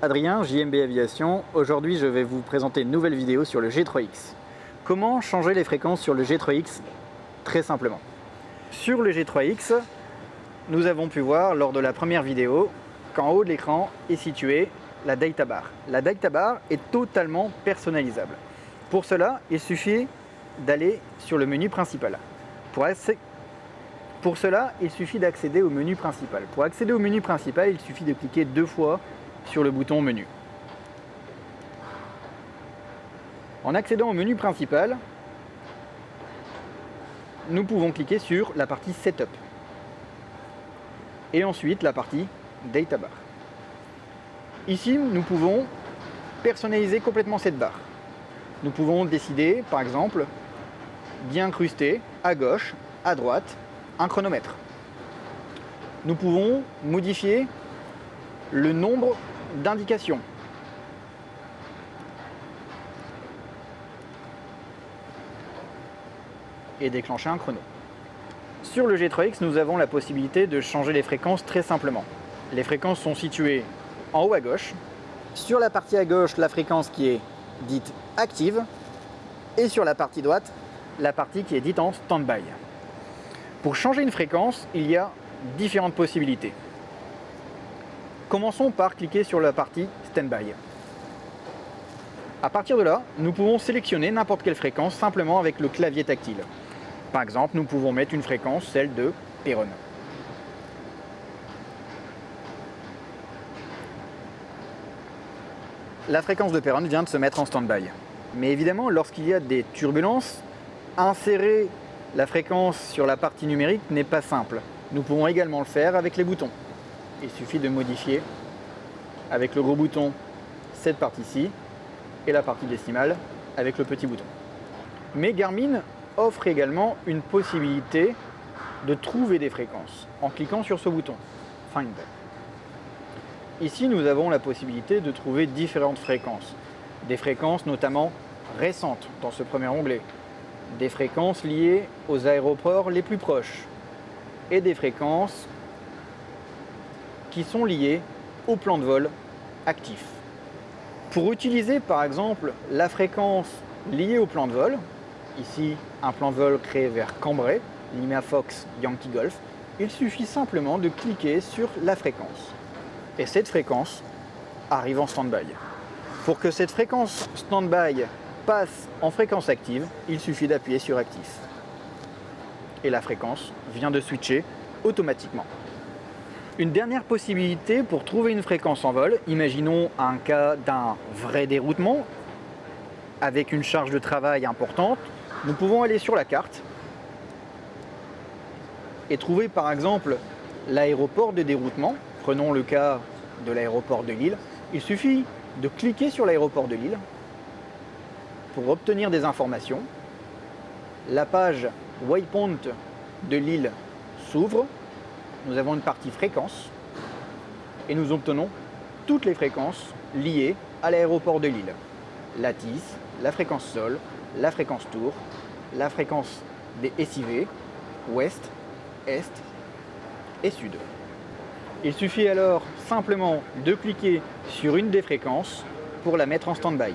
Adrien, JMB Aviation. Aujourd'hui, je vais vous présenter une nouvelle vidéo sur le G3X. Comment changer les fréquences sur le G3X? Très simplement. Sur le G3X, nous avons pu voir lors de la première vidéo qu'en haut de l'écran est située la data bar. La data bar est totalement personnalisable. Pour cela, il suffit d'aller sur le menu principal. Pour cela, il suffit d'accéder au menu principal. Pour accéder au menu principal, il suffit de cliquer 2 fois sur le bouton menu. En accédant au menu principal, nous pouvons cliquer sur la partie Setup et ensuite la partie Data Bar. Ici, nous pouvons personnaliser complètement cette barre. Nous pouvons décider, par exemple, d'y incruster à gauche, à droite, un chronomètre. Nous pouvons modifier le nombre d'indications. Et déclencher un chrono. Sur le G3X, nous avons la possibilité de changer les fréquences très simplement. Les fréquences sont situées en haut à gauche. Sur la partie à gauche, la fréquence qui est dite active. Et sur la partie droite, la partie qui est dite en stand-by. Pour changer une fréquence, il y a différentes possibilités. Commençons par cliquer sur la partie stand-by. À partir de là, nous pouvons sélectionner n'importe quelle fréquence simplement avec le clavier tactile. Par exemple, nous pouvons mettre une fréquence, celle de Perron. La fréquence de Perron vient de se mettre en stand-by. Mais évidemment, lorsqu'il y a des turbulences, insérer la fréquence sur la partie numérique n'est pas simple. Nous pouvons également le faire avec les boutons. Il suffit de modifier avec le gros bouton cette partie-ci et la partie décimale avec le petit bouton. Mais Garmin offre également une possibilité de trouver des fréquences en cliquant sur ce bouton Find. Ici, nous avons la possibilité de trouver différentes fréquences. Des fréquences notamment récentes dans ce premier onglet. Des fréquences liées aux aéroports les plus proches. Et des fréquences qui sont liées au plan de vol actif. Pour utiliser par exemple la fréquence liée au plan de vol, ici un plan de vol créé vers Cambrai, Lima Fox Yankee Golf, il suffit simplement de cliquer sur la fréquence. Et cette fréquence arrive en stand-by. Pour que cette fréquence stand-by passe en fréquence active, il suffit d'appuyer sur actif. Et la fréquence vient de switcher automatiquement. Une dernière possibilité pour trouver une fréquence en vol, imaginons un cas d'un vrai déroutement avec une charge de travail importante, nous pouvons aller sur la carte et trouver par exemple l'aéroport de déroutement. Prenons le cas de l'aéroport de Lille. Il suffit de cliquer sur l'aéroport de Lille pour obtenir des informations. La page Waypoint de Lille s'ouvre. Nous avons une partie fréquence et nous obtenons toutes les fréquences liées à l'aéroport de Lille. La TIS, la fréquence sol, la fréquence tour, la fréquence des SIV, ouest, est et sud. Il suffit alors simplement de cliquer sur une des fréquences pour la mettre en stand-by.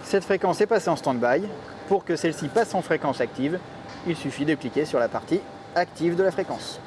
Cette fréquence est passée en stand-by. Pour que celle-ci passe en fréquence active, il suffit de cliquer sur la partie active de la fréquence.